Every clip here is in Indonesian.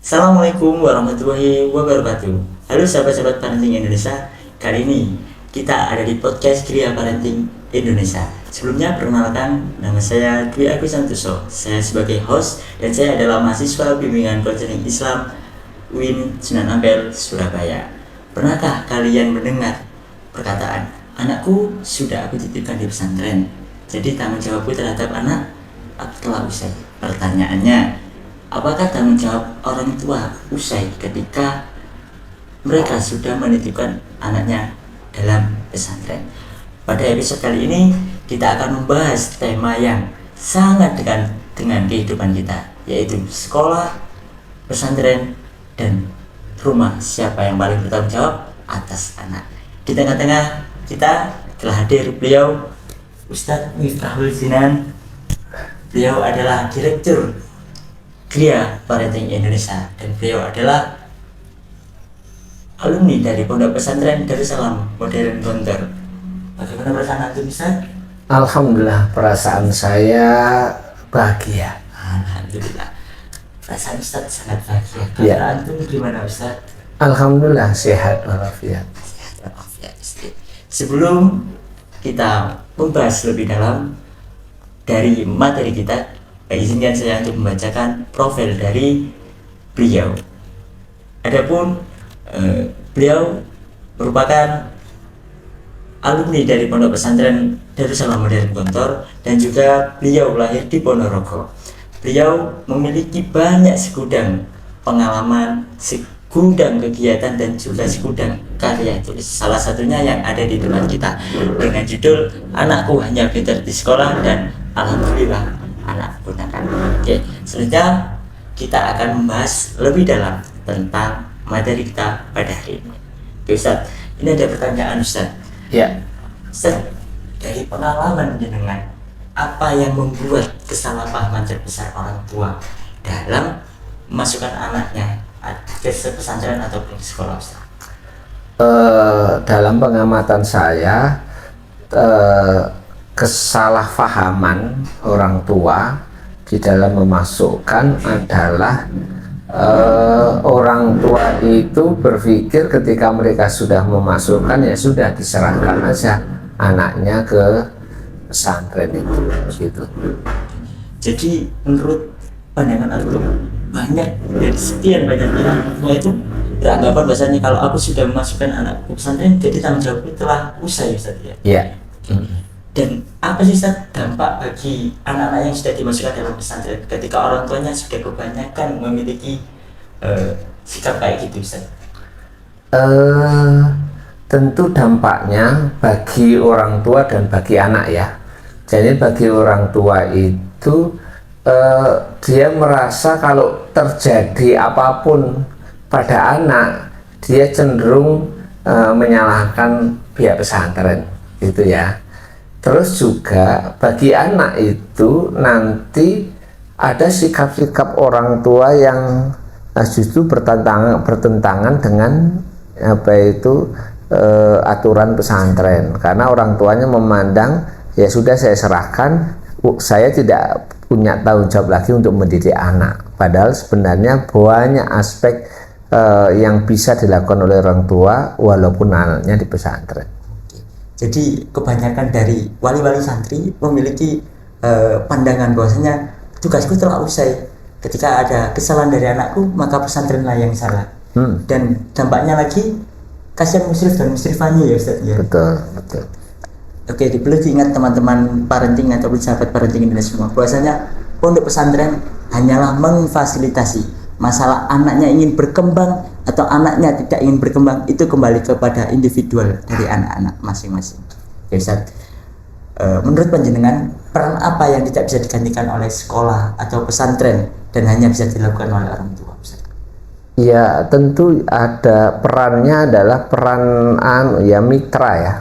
Assalamualaikum warahmatullahi wabarakatuh. Halo sahabat-sahabat parenting Indonesia. Kali ini kita ada di podcast Kriya Parenting Indonesia. Sebelumnya perkenalkan, nama saya Dwi Agus Santoso. Saya sebagai host dan saya adalah mahasiswa bimbingan konseling Islam UIN Sunan Ampel, Surabaya. Pernahkah kalian mendengar perkataan, anakku sudah aku titipkan di pesantren, jadi tanggung jawabku terhadap anak telah usai? Pertanyaannya, apakah tanggung jawab orang tua usai ketika mereka sudah menitipkan anaknya dalam pesantren? Pada episode kali ini kita akan membahas tema yang sangat dekat dengan kehidupan kita, yaitu sekolah, pesantren, dan rumah. Siapa yang paling bertanggung jawab atas anak? Di tengah-tengah kita telah hadir beliau Ustadz Miftahul Jinan. Beliau adalah Direktur Kriya Parenting Indonesia dan beliau adalah alumni dari Pondok Pesantren Darussalam Modern Gontor. Bagaimana perasaan antum, Ustaz? Alhamdulillah, perasaan saya bahagia. Alhamdulillah, perasaan Ustaz sangat bahagia. Ya. Perasaan antum gimana, Ustaz? Alhamdulillah, sehat walafiat. Sehat walafiat, Ustaz. Sebelum kita membahas lebih dalam dari materi kita, izinkan saya untuk membacakan profil dari beliau. Adapun beliau merupakan alumni dari Pondok Pesantren Darussalam Modern Gontor dan juga beliau lahir di Ponorogo. Beliau memiliki banyak segudang pengalaman, segudang kegiatan dan juga segudang karya tulis. Salah satunya yang ada di depan kita dengan judul Anakku Hanya Pintar di Sekolah dan Alhamdulillah Anak Gunakan. Oke, selanjutnya kita akan membahas lebih dalam tentang materi kita pada hari ini. Oke, Ustaz, ini ada pertanyaan, Ustaz. Ya, Ustaz, dari pengalaman jenengan, apa yang membuat kesalahpahaman terbesar orang tua dalam memasukkan anaknya ke pesantren ataupun ke sekolah, Ustaz? dalam pengamatan saya, kesalahpahaman orang tua di dalam memasukkan adalah orang tua itu berpikir ketika mereka sudah memasukkan, ya sudah diserahkan aja anaknya ke pesantren itu, gitu. Jadi menurut pandangan antum, banyak dari sekian banyaknya orang tua itu beranggapan bahasanya kalau aku sudah memasukkan anak ke pesantren, jadi tanggung jawabku telah usai, Ustaz, ya? Ya. Dan apa sih, Ustaz, dampak bagi anak-anak yang sudah dimasukkan dalam pesantren ketika orang tuanya sudah kebanyakan memiliki sikap kayak gitu, Ustaz? Tentu dampaknya bagi orang tua dan bagi anak ya. Jadi bagi orang tua itu dia merasa kalau terjadi apapun pada anak, dia cenderung menyalahkan pihak pesantren, gitu ya. Terus juga bagi anak itu nanti ada sikap-sikap orang tua yang justru bertentangan dengan aturan pesantren, karena orang tuanya memandang ya sudah saya serahkan, saya tidak punya tanggung jawab lagi untuk mendidik anak. Padahal sebenarnya banyak aspek yang bisa dilakukan oleh orang tua walaupun anaknya di pesantren. Jadi kebanyakan dari wali-wali santri memiliki pandangan bahwasanya tugasku telah usai. Ketika ada kesalahan dari anakku, maka pesantrenlah yang salah. Dan dampaknya lagi kasihan musyrif dan musyrifahnya, ya, Ustaz, ya. Betul. Oke, perlu diingat teman-teman parenting ataupun sahabat parenting Indonesia semua, bahwasanya pondok pesantren hanyalah memfasilitasi. Masalah anaknya ingin berkembang atau anaknya tidak ingin berkembang itu kembali kepada individual dari anak-anak masing-masing. Ya, Ustaz, menurut panjenengan, peran apa yang tidak bisa digantikan oleh sekolah atau pesantren dan hanya bisa dilakukan oleh orang tua, Ustaz? Ya, tentu ada perannya, adalah peran mitra ya.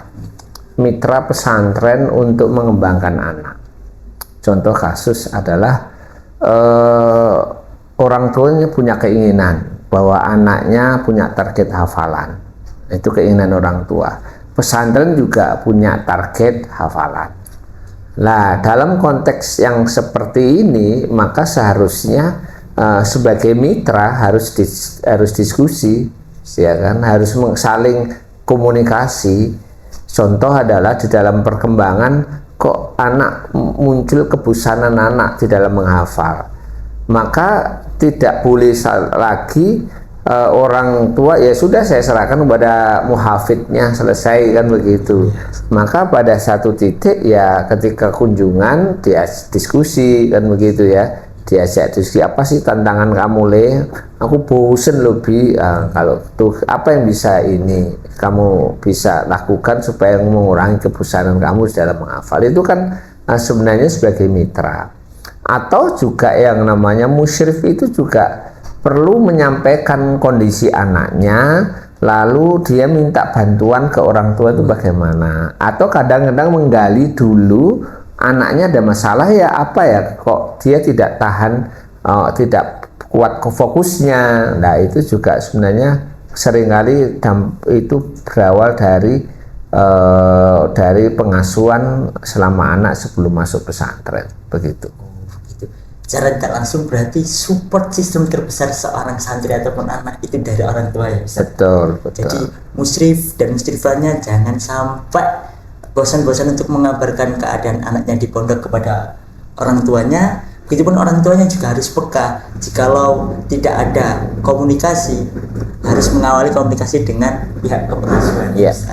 Mitra pesantren untuk mengembangkan anak. Contoh kasus adalah orang tuanya punya keinginan bahwa anaknya punya target hafalan. Itu keinginan orang tua. Pesantren juga punya target hafalan. Nah, dalam konteks yang seperti ini, maka seharusnya sebagai mitra harus diskusi, ya kan, harus saling komunikasi. Contoh adalah di dalam perkembangan kok anak muncul kebusanan anak di dalam menghafal, maka tidak boleh lagi orang tua ya sudah saya serahkan kepada muhafidnya, selesai kan begitu. Maka pada satu titik ya ketika kunjungan dia diskusi kan begitu ya, diajak diskusi, apa sih tantangan kamu Le, aku bosen lebih kalau tuh apa yang bisa ini kamu bisa lakukan supaya mengurangi kebosanan kamu di dalam menghafal. Itu kan sebenarnya sebagai mitra. Atau juga yang namanya musyrif itu juga perlu menyampaikan kondisi anaknya, lalu dia minta bantuan ke orang tua itu bagaimana. Atau kadang-kadang menggali dulu anaknya ada masalah ya apa ya, kok dia tidak tahan, tidak kuat fokusnya. Nah itu juga sebenarnya seringkali itu berawal dari pengasuhan selama anak sebelum masuk pesantren begitu. Secara tidak langsung berarti support sistem terbesar seorang santri ataupun anak itu dari orang tua ya Ustaz? Betul. Jadi musyrif dan musyrifahnya jangan sampai bosan-bosan untuk mengabarkan keadaan anaknya di pondok kepada orang tuanya. Begitupun orang tuanya juga harus peka. Jikalau tidak ada komunikasi, harus mengawali komunikasi dengan pihak kepengasuhan. Yes.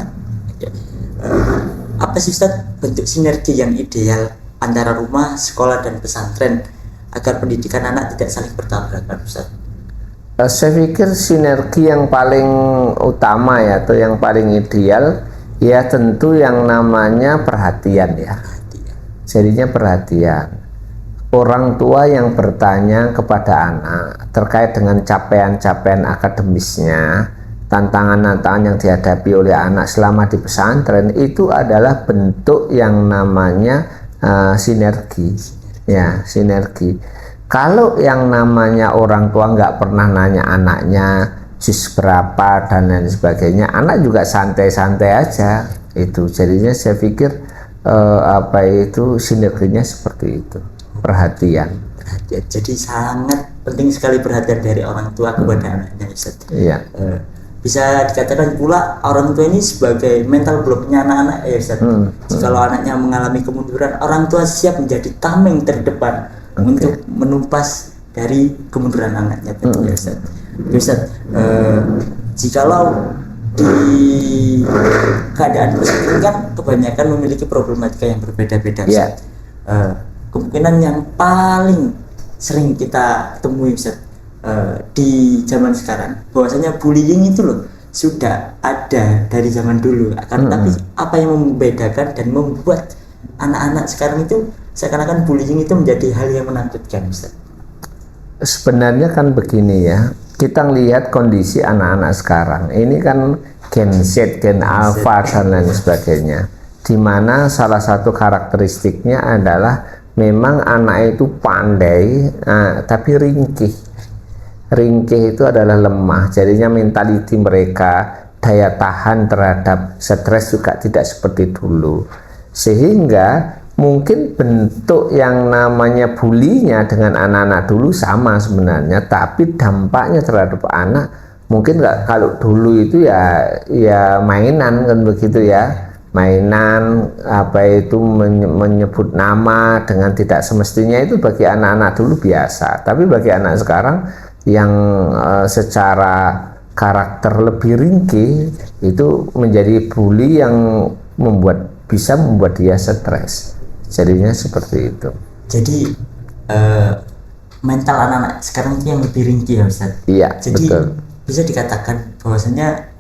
Apa sih Ustaz bentuk sinergi yang ideal antara rumah, sekolah, dan pesantren agar pendidikan anak tidak saling bertabrakan Ustaz? Saya pikir sinergi yang paling utama ya, atau yang paling ideal ya tentu yang namanya perhatian ya. Jadinya perhatian. Orang tua yang bertanya kepada anak terkait dengan capaian-capaian akademisnya, tantangan-tantangan yang dihadapi oleh anak selama di pesantren, itu adalah bentuk yang namanya sinergi. Ya, sinergi. Kalau yang namanya orang tua nggak pernah nanya anaknya jus berapa dan lain sebagainya, anak juga santai-santai aja itu. Jadinya saya pikir sinerginya seperti itu, perhatian. Jadi sangat penting sekali perhatian dari orang tua kepada anaknya Ustaz. Iya. Bisa dikatakan pula orang tua ini sebagai mental blocknya anak-anak ya Ustaz. Kalau anaknya mengalami kemunduran, orang tua siap menjadi tameng terdepan untuk menumpas dari kemunduran anaknya tadi ya Ustaz. Ustaz, jikalau di keadaan pesantren kan kebanyakan memiliki problematika yang berbeda-beda Ustaz. Kemungkinan yang paling sering kita temui Ustaz di zaman sekarang, bahwasanya bullying itu loh sudah ada dari zaman dulu, tapi apa yang membedakan dan membuat anak-anak sekarang itu seakan-akan bullying itu menjadi hal yang menakutkan Ustaz? Sebenarnya kan begini ya, kita lihat kondisi anak-anak sekarang ini kan Gen Z, Gen Alpha dan lain sebagainya, dimana salah satu karakteristiknya adalah memang anak itu pandai tapi ringkih itu adalah lemah. Jadinya mentaliti mereka, daya tahan terhadap stres juga tidak seperti dulu, sehingga mungkin bentuk yang namanya bulinya dengan anak-anak dulu sama sebenarnya, tapi dampaknya terhadap anak mungkin nggak. Kalau dulu itu ya mainan kan begitu ya, mainan menyebut nama dengan tidak semestinya, itu bagi anak-anak dulu biasa. Tapi bagi anak sekarang yang secara karakter lebih ringkih itu menjadi bully yang bisa membuat dia stres. Jadinya seperti itu. Jadi mental anak-anak sekarang itu yang lebih ringkih ya Ustaz? Iya, jadi betul. Bisa dikatakan bahwasanya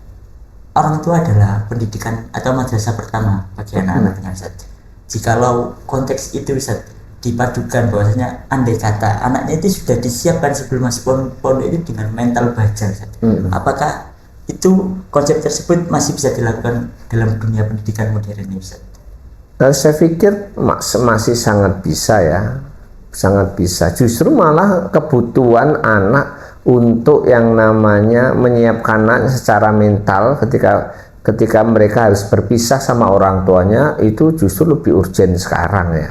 orang tua adalah pendidikan atau madrasah pertama bagi anak-anaknya Ustaz. Jikalau konteks itu Ustaz dipadukan bahwasanya andai kata anaknya itu sudah disiapkan sebelum masuk pondok itu dengan mental baja Ustaz, apakah itu konsep tersebut masih bisa dilakukan dalam dunia pendidikan modern ini Ustaz? Saya pikir masih sangat bisa ya, sangat bisa. Justru malah kebutuhan anak untuk yang namanya menyiapkan anak secara mental ketika ketika mereka harus berpisah sama orang tuanya itu justru lebih urgent sekarang ya.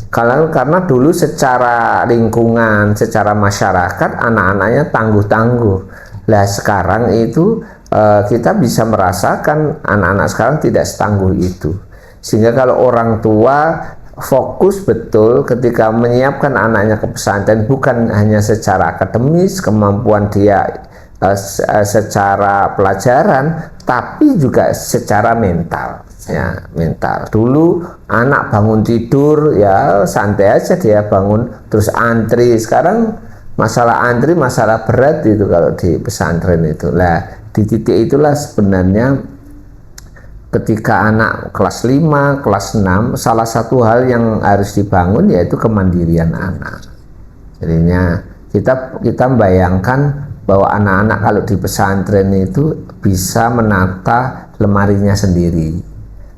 Karena dulu secara lingkungan, secara masyarakat anak-anaknya tangguh-tangguh. Lah sekarang itu kita bisa merasakan anak-anak sekarang tidak setangguh itu. Sehingga kalau orang tua fokus betul ketika menyiapkan anaknya ke pesantren, bukan hanya secara akademis, kemampuan dia secara pelajaran, tapi juga secara mental ya, mental. Dulu anak bangun tidur ya santai aja, dia bangun terus antri. Sekarang masalah antri masalah berat itu kalau di pesantren itu. Lah di titik itulah sebenarnya ketika anak kelas 5, kelas 6, salah satu hal yang harus dibangun yaitu kemandirian anak. Jadinya kita bayangkan bahwa anak-anak kalau di pesantren itu bisa menata lemarinya sendiri.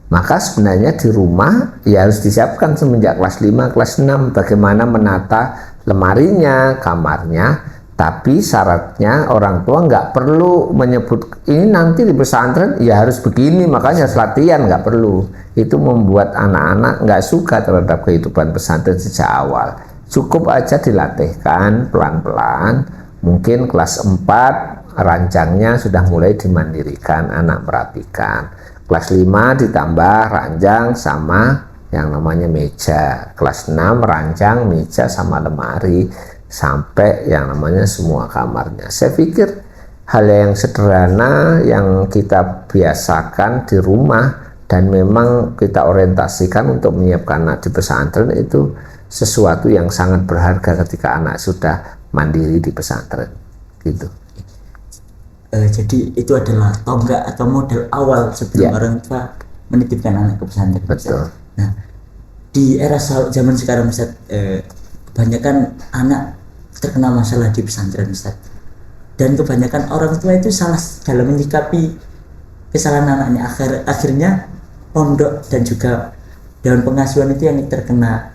Maka sebenarnya di rumah ya harus disiapkan semenjak kelas 5, kelas 6 bagaimana menata lemarinya, kamarnya. Tapi syaratnya orang tua nggak perlu menyebut ini nanti di pesantren ya harus begini, makanya harus latihan, nggak perlu. Itu membuat anak-anak nggak suka terhadap kehidupan pesantren sejak awal. Cukup aja dilatihkan pelan-pelan. Mungkin kelas 4 rancangnya sudah mulai dimandirikan, anak merapikan. Kelas 5 ditambah ranjang sama yang namanya meja. Kelas 6 rancang, meja sama lemari, sampai yang namanya semua kamarnya. Saya pikir hal yang sederhana yang kita biasakan di rumah dan memang kita orientasikan untuk menyiapkan anak di pesantren itu sesuatu yang sangat berharga ketika anak sudah mandiri di pesantren gitu. Jadi itu adalah tonggak atau modal awal sebelum orang tua menitipkan anak ke pesantren. Betul. Nah, di era zaman sekarang Ustaz, kebanyakan anak terkena masalah di pesantren Ustaz. Dan kebanyakan orang tua itu salah dalam menyikapi kesalahan anaknya. Akhirnya pondok dan juga dewan pengasuhan itu yang terkena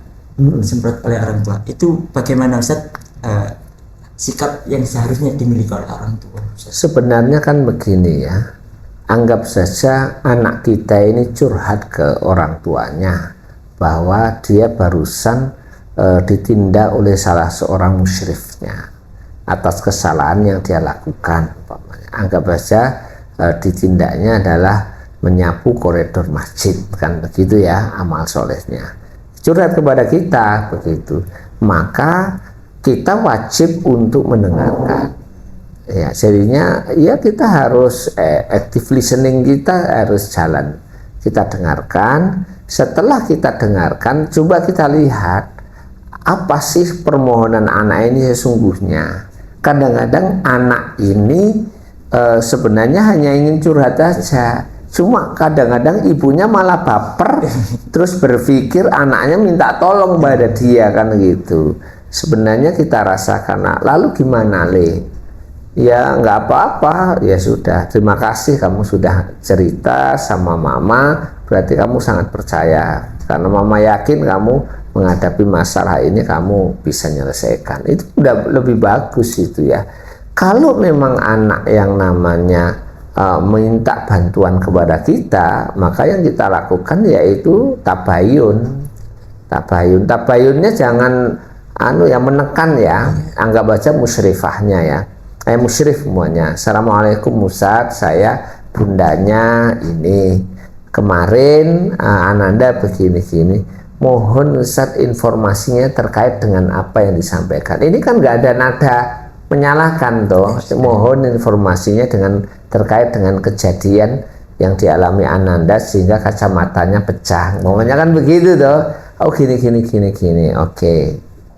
semprot oleh orang tua. Itu bagaimana Ustaz? Sikap yang seharusnya dimiliki oleh orang tua. Sebenarnya kan begini ya, anggap saja anak kita ini curhat ke orang tuanya bahwa dia barusan ditindak oleh salah seorang musyrifnya atas kesalahan yang dia lakukan. Anggap saja ditindaknya adalah menyapu koridor masjid, kan begitu ya amal solehnya. Curhat kepada kita begitu, maka kita wajib untuk mendengarkan. Ya, jadinya ya kita harus active listening, kita harus jalan. Kita dengarkan, setelah kita dengarkan coba kita lihat apa sih permohonan anak ini sesungguhnya. Kadang-kadang anak ini sebenarnya hanya ingin curhat saja, cuma kadang-kadang ibunya malah baper terus berpikir anaknya minta tolong pada dia, kan gitu. Sebenarnya kita rasakan, lalu gimana Le? Ya nggak apa-apa, ya sudah, terima kasih kamu sudah cerita sama mama, berarti kamu sangat percaya karena mama yakin kamu menghadapi masalah ini kamu bisa menyelesaikan. Itu udah lebih bagus itu ya. Kalau memang anak yang namanya minta bantuan kepada kita, maka yang kita lakukan yaitu tabayun. Tabayunnya jangan yang menekan ya, anggap aja musyrifahnya ya, musyrif semuanya. Assalamualaikum Ustaz, saya bundanya ini kemarin Ananda begini-gini, mohon Ustaz informasinya terkait dengan apa yang disampaikan. Ini kan nggak ada nada menyalahkan toh, mohon informasinya dengan terkait dengan kejadian yang dialami Ananda sehingga kacamatanya pecah, ngomongnya kan begitu toh. Oh gini, oke.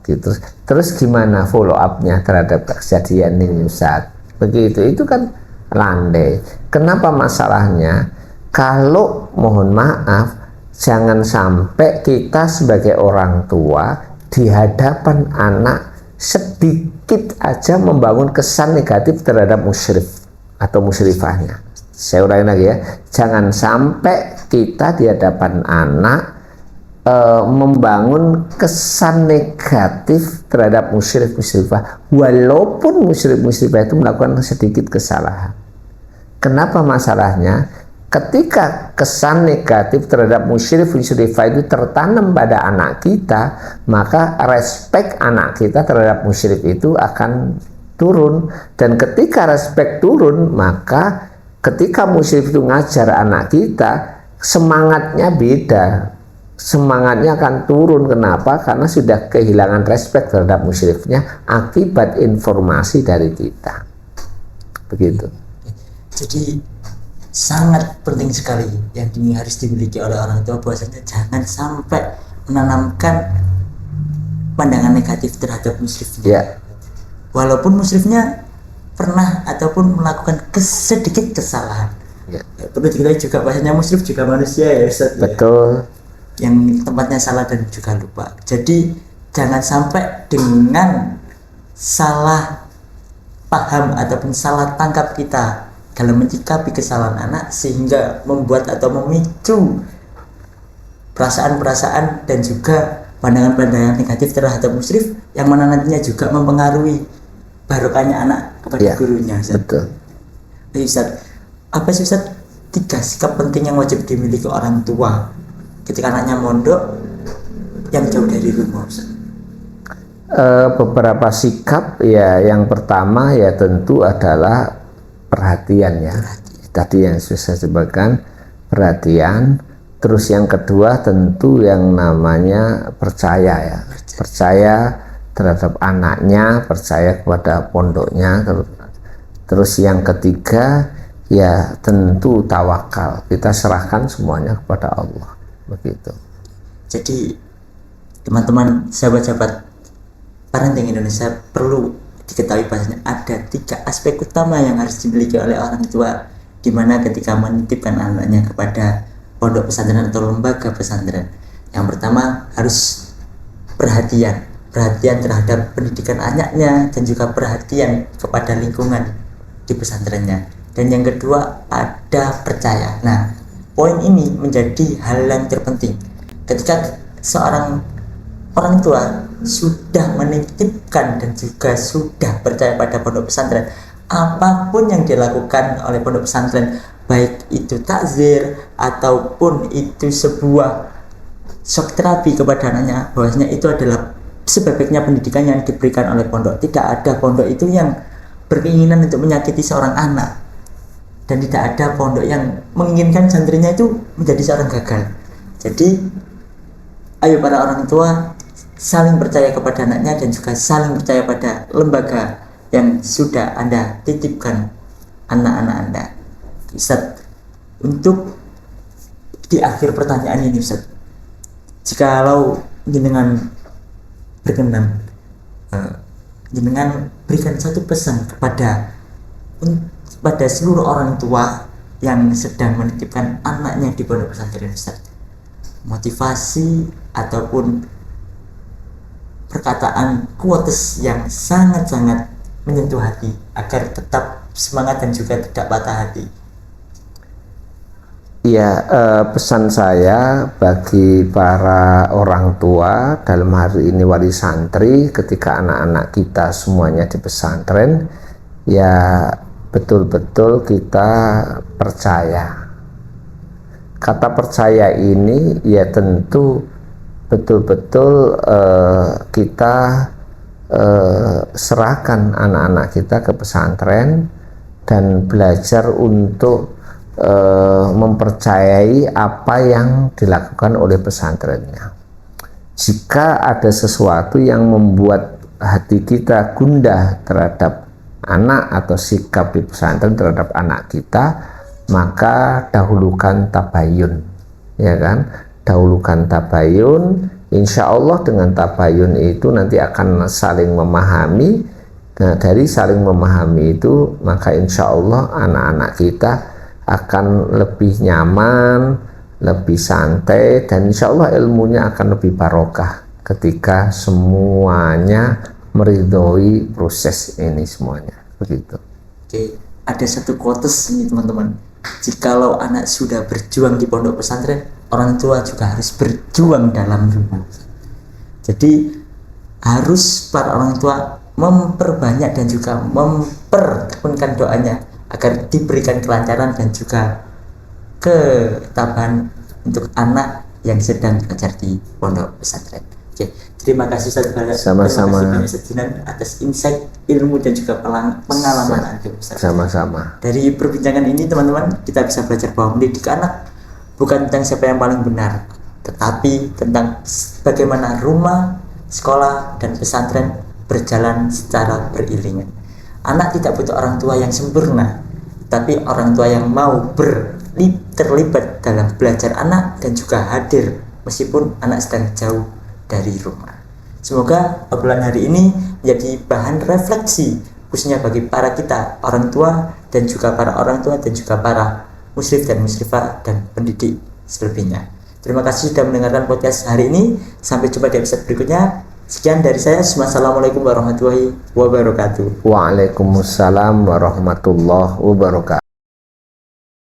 Gitu. Terus gimana follow up-nya terhadap kejadian ini Ustaz? Begitu, itu kan landai. Kenapa masalahnya? Kalau mohon maaf, jangan sampai kita sebagai orang tua di hadapan anak sedikit aja membangun kesan negatif terhadap musyrif atau musyrifahnya. Saya ulangi lagi ya, jangan sampai kita di hadapan anak membangun kesan negatif terhadap musyrif-musyrifah walaupun musyrif-musyrifah itu melakukan sedikit kesalahan. Kenapa masalahnya? ketika kesan negatif terhadap musyrif musyrifah itu tertanam pada anak kita, maka respek anak kita terhadap musyrif itu akan turun. Dan ketika respek turun, maka ketika musyrif itu ngajar anak kita, semangatnya beda, semangatnya akan turun. Kenapa? Karena sudah kehilangan respek terhadap musyrifnya akibat informasi dari kita. Begitu. Jadi sangat penting sekali yang harus dimiliki oleh orang tua, bahwasanya jangan sampai menanamkan pandangan negatif terhadap musyrifnya. Ya. Walaupun musyrifnya pernah ataupun melakukan sedikit kesalahan. Ya. Perlu diketahui juga bahwasanya musyrif juga manusia ya Ustaz. Betul. Yang tempatnya salah dan juga lupa. Jadi jangan sampai dengan salah paham ataupun salah tangkap kita dalam menyikapi kesalahan anak sehingga membuat atau memicu perasaan-perasaan dan juga pandangan-pandangan negatif terhadap musyrif yang mana nantinya juga mempengaruhi barokahnya anak kepada Ya, gurunya. Ustaz. betul. Ustaz, apa sih Ustaz 3 sikap penting yang wajib dimiliki orang tua ketika anaknya mondok yang jauh dari rumah, Ustaz? Beberapa sikap ya, yang pertama ya tentu adalah perhatian ya. Tadi yang saya sebutkan perhatian. Terus yang kedua tentu yang namanya percaya ya. Percaya terhadap anaknya, percaya kepada pondoknya. Terus yang ketiga ya tentu tawakal. Kita serahkan semuanya kepada Allah. Begitu. Jadi teman-teman, sahabat-sahabat parenting Indonesia, perlu diketahui bahwasanya ada 3 aspek utama yang harus dimiliki oleh orang tua di mana ketika menitipkan anaknya kepada pondok pesantren atau lembaga pesantren. Yang pertama harus perhatian terhadap pendidikan anaknya dan juga perhatian kepada lingkungan di pesantrennya. Dan yang kedua ada percaya. Nah, poin ini menjadi hal yang terpenting ketika seorang orang tua sudah menitipkan dan juga sudah percaya pada pondok pesantren. Apapun yang dilakukan oleh pondok pesantren, baik itu takzir ataupun itu sebuah shock terapi kepada anaknya, bahwasanya itu adalah sebaiknya pendidikan yang diberikan oleh pondok. Tidak ada pondok itu yang berkeinginan untuk menyakiti seorang anak, dan tidak ada pondok yang menginginkan santrinya itu menjadi seorang gagal. Jadi ayo para orang tua saling percaya kepada anaknya dan juga saling percaya pada lembaga yang sudah Anda titipkan anak-anak Anda. Ustaz, untuk di akhir pertanyaan ini Ustaz, jikalau jenengan berkenan, jenengan berikan satu pesan kepada seluruh orang tua yang sedang menitipkan anaknya di pondok pesantren, Ustaz. Motivasi ataupun perkataan quotes yang sangat-sangat menyentuh hati agar tetap semangat dan juga tidak patah hati. Ya, pesan saya bagi para orang tua, dalam hari ini wali santri, ketika anak-anak kita semuanya di pesantren, ya betul-betul kita percaya. Kata percaya ini ya tentu betul-betul kita serahkan anak-anak kita ke pesantren dan belajar untuk mempercayai apa yang dilakukan oleh pesantrennya. Jika ada sesuatu yang membuat hati kita gundah terhadap anak atau sikap di pesantren terhadap anak kita, maka dahulukan tabayun, ya kan? Dahulukan tabayun. Insya Allah dengan tabayun itu nanti akan saling memahami. Nah, dari saling memahami itu maka insya Allah anak-anak kita akan lebih nyaman, lebih santai, dan insya Allah ilmunya akan lebih barokah ketika semuanya meridhoi proses ini semuanya. Begitu. Oke, ada satu quotes ini teman-teman. Jikalau anak sudah berjuang di pondok pesantren, orang tua juga harus berjuang dalam rumah. Jadi harus para orang tua memperbanyak dan juga mempertekunkan doanya agar diberikan kelancaran dan juga ketabahan untuk anak yang sedang belajar di pondok pesantren. Oke, terima kasih Ustaz banyak. Sama-sama. Terima kasih banyak Ustaz Jinan atas insight, ilmu dan juga pengalaman antum Ustaz. Sama-sama. Dari perbincangan ini teman-teman, kita bisa belajar bahwa mendidik anak bukan tentang siapa yang paling benar, tetapi tentang bagaimana rumah, sekolah, dan pesantren berjalan secara beriringan. Anak tidak butuh orang tua yang sempurna, tapi orang tua yang mau terlibat dalam belajar anak dan juga hadir meskipun anak sedang jauh dari rumah. Semoga obrolan hari ini menjadi bahan refleksi khususnya bagi para kita orang tua dan juga para orang tua dan juga para muslim dan muslimah dan pendidik selebihnya. Terima kasih sudah mendengarkan podcast hari ini. Sampai jumpa di episode berikutnya. Sekian dari saya. Wassalamualaikum warahmatullahi wabarakatuh. Waalaikumsalam warahmatullahi wabarakatuh.